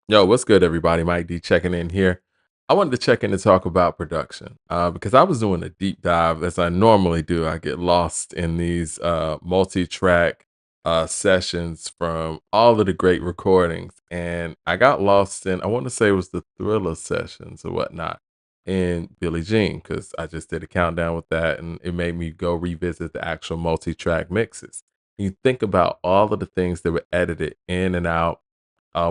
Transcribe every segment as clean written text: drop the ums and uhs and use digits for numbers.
Yo, what's good, everybody? Mike D checking in here. I wanted to check in to talk about production because I was doing a deep dive as I normally do. I get lost in these multi track sessions from all of the great recordings. And I got lost in, I want to say it was the Thriller sessions or whatnot in Billie Jean because I just did a countdown with that and it made me go revisit the actual multi track mixes. You think about all of the things that were edited in and out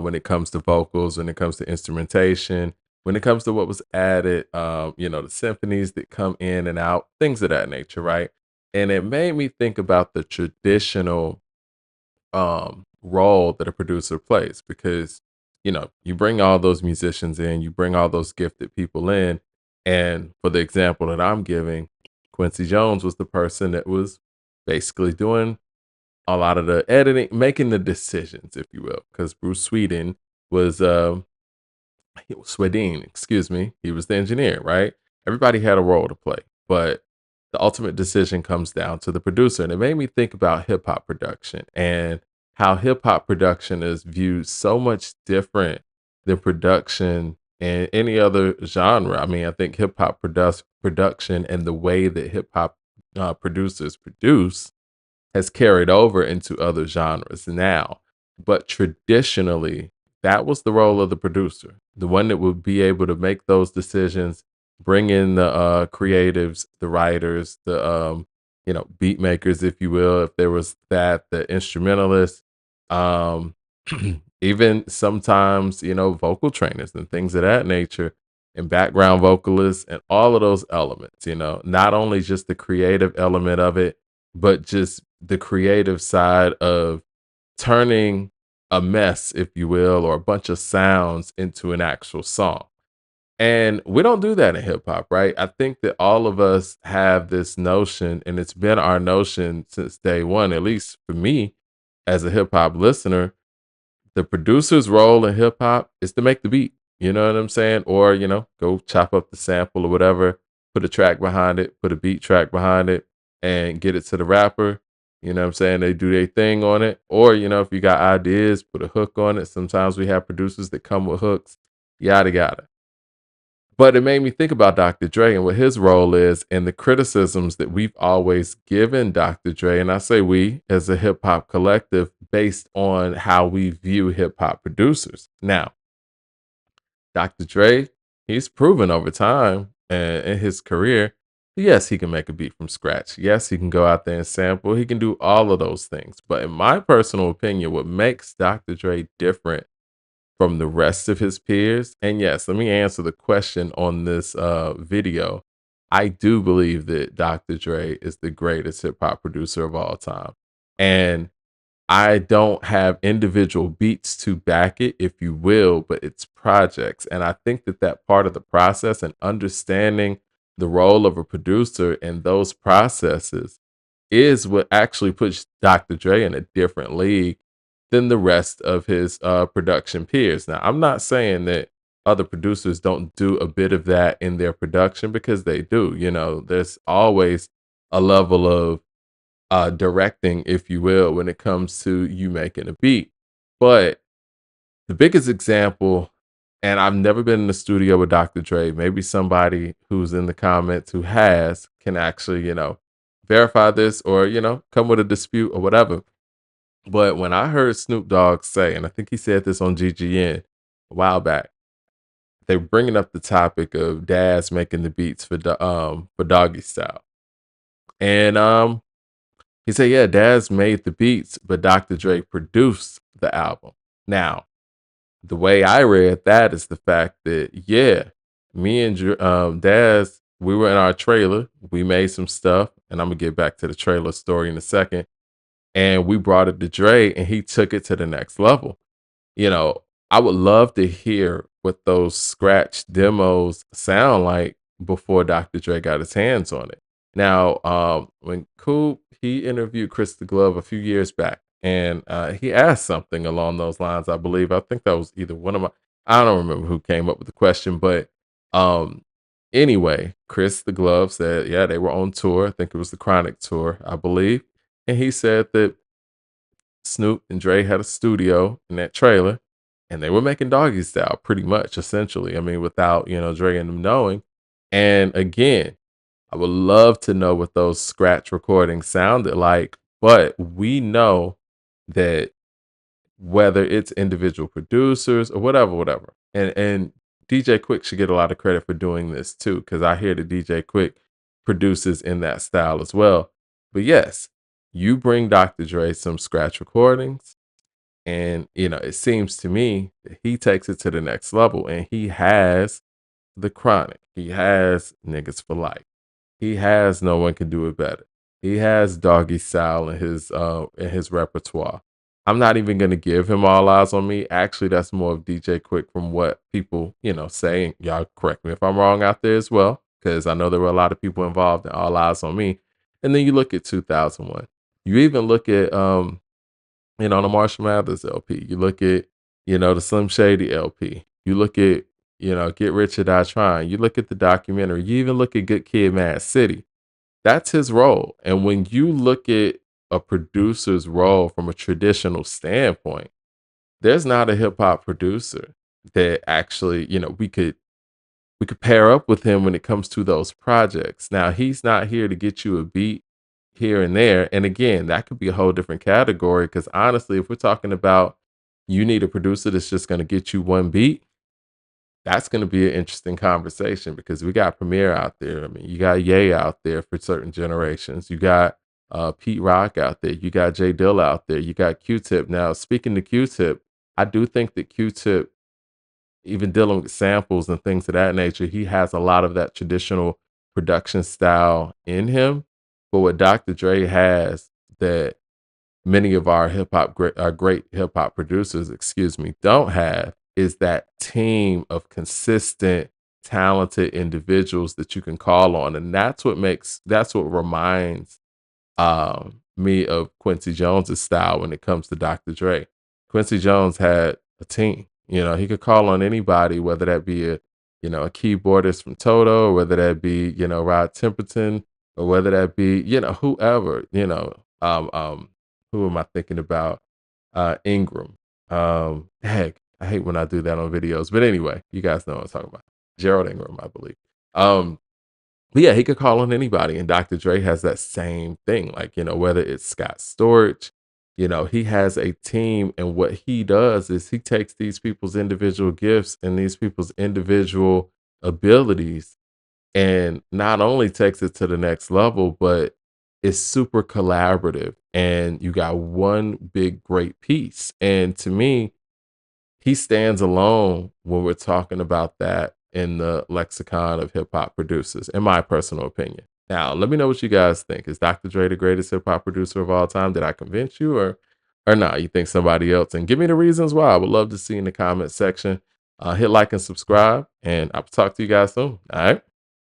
when it comes to vocals, when it comes to instrumentation, when it comes to what was added, the symphonies that come in and out, things of that nature, right? And it made me think about the traditional role that a producer plays because, you bring all those musicians in, you bring all those gifted people in. And for the example that I'm giving, Quincy Jones was the person that was basically doing a lot of the editing, making the decisions, if you will, because Bruce Swedeen, excuse me, he was the engineer, right? Everybody had a role to play, but the ultimate decision comes down to the producer. And it made me think about hip hop production and how hip hop production is viewed so much different than production in any other genre. I mean, I think production and the way that hip hop producers produce has carried over into other genres now. But traditionally, that was the role of the producer, the one that would be able to make those decisions, bring in the creatives, the writers, the beat makers, if you will, if there was that, the instrumentalists, um, even sometimes vocal trainers and things of that nature, and background vocalists, and all of those elements. Not only just the creative element of it, but just the creative side of turning a mess, if you will, or a bunch of sounds into an actual song. And we don't do that in hip hop, right? I think that all of us have this notion, and it's been our notion since day one, at least for me as a hip hop listener. The producer's role in hip hop is to make the beat. You know what I'm saying? Or, go chop up the sample or whatever, put a track behind it, put a beat track behind it, and get it to the rapper. You know what I'm saying? They do their thing on it. Or, if you got ideas, put a hook on it. Sometimes we have producers that come with hooks, yada, yada. But it made me think about Dr. Dre and what his role is and the criticisms that we've always given Dr. Dre. And I say we as a hip hop collective based on how we view hip hop producers. Now, Dr. Dre, he's proven over time and in his career, yes, he can make a beat from scratch. Yes, he can go out there and sample. He can do all of those things. But in my personal opinion, what makes Dr. Dre different from the rest of his peers. And yes, let me answer the question on this video. I do believe that Dr. Dre is the greatest hip hop producer of all time. And I don't have individual beats to back it, if you will, but it's projects. And I think that that part of the process and understanding the role of a producer in those processes is what actually puts Dr. Dre in a different league than the rest of his production peers. Now, I'm not saying that other producers don't do a bit of that in their production because they do. There's always a level of directing, if you will, when it comes to you making a beat. But the biggest example, and I've never been in the studio with Dr. Dre, maybe somebody who's in the comments who has can actually, verify this or, come with a dispute or whatever. But when I heard Snoop Dogg say, and I think he said this on GGN a while back, they're bringing up the topic of Daz making the beats for Doggy Style, and he said, yeah, Daz made the beats, but Dr. Dre produced the album. Now, the way I read that is the fact that, yeah, me and Daz, we were in our trailer. We made some stuff, and I'm going to get back to the trailer story in a second. And we brought it to Dre, and he took it to the next level. You know, I would love to hear what those scratch demos sound like before Dr. Dre got his hands on it. Now, when Coop he interviewed Chris the Glove a few years back, and he asked something along those lines. I believe I think that was either one of my I don't remember who came up with the question, but um, anyway, Chris the Glove said, yeah, they were on tour. I think it was the Chronic tour, I believe, and he said that Snoop and Dre had a studio in that trailer and they were making Doggy Style pretty much, essentially. I mean, without, Dre and them knowing. And again, I would love to know what those scratch recordings sounded like, but we know that whether it's individual producers or whatever. And DJ Quick should get a lot of credit for doing this too, because I hear that DJ Quick produces in that style as well. But yes, you bring Dr. Dre some scratch recordings, and it seems to me that he takes it to the next level, and he has the Chronic, he has Niggas for Life. He has No One Can Do It Better. He has Doggy Style in his repertoire. I'm not even gonna give him All Eyes on Me. Actually, that's more of DJ Quick from what people, say. Y'all correct me if I'm wrong out there as well, because I know there were a lot of people involved in All Eyes on Me. And then you look at 2001. You even look at the Marshall Mathers LP. You look at, the Slim Shady LP. You look at, Get Rich or Die Trying. You look at the documentary. You even look at Good Kid, Mad City. That's his role. And when you look at a producer's role from a traditional standpoint, there's not a hip hop producer that actually, we could pair up with him when it comes to those projects. Now, he's not here to get you a beat here and there. And again, that could be a whole different category because honestly, if we're talking about you need a producer that's just going to get you one beat, that's going to be an interesting conversation because we got Premier out there. I mean, you got Ye out there for certain generations. You got Pete Rock out there. You got Jay Dill out there. You got Q-Tip. Now, speaking to Q-Tip, I do think that Q-Tip, even dealing with samples and things of that nature, he has a lot of that traditional production style in him. But what Dr. Dre has that many of our our great hip hop producers, excuse me, don't have is that team of consistent, talented individuals that you can call on, and that's what reminds me of Quincy Jones's style when it comes to Dr. Dre. Quincy Jones had a team. He could call on anybody, whether that be a keyboardist from Toto, or whether that be, Rod Temperton, or whether that be, whoever, who am I thinking about? Ingram. Heck, I hate when I do that on videos. But anyway, you guys know what I'm talking about. Gerald Ingram, I believe. Um, but yeah, he could call on anybody. And Dr. Dre has that same thing. Like, whether it's Scott Storch, he has a team. And what he does is he takes these people's individual gifts and these people's individual abilities and not only takes it to the next level, but it's super collaborative. And you got one big, great piece. And to me, he stands alone when we're talking about that in the lexicon of hip hop producers, in my personal opinion. Now, let me know what you guys think. Is Dr. Dre the greatest hip hop producer of all time? Did I convince you, or not? You think somebody else? And give me the reasons why. I would love to see in the comment section. Hit like and subscribe, and I'll talk to you guys soon. All right.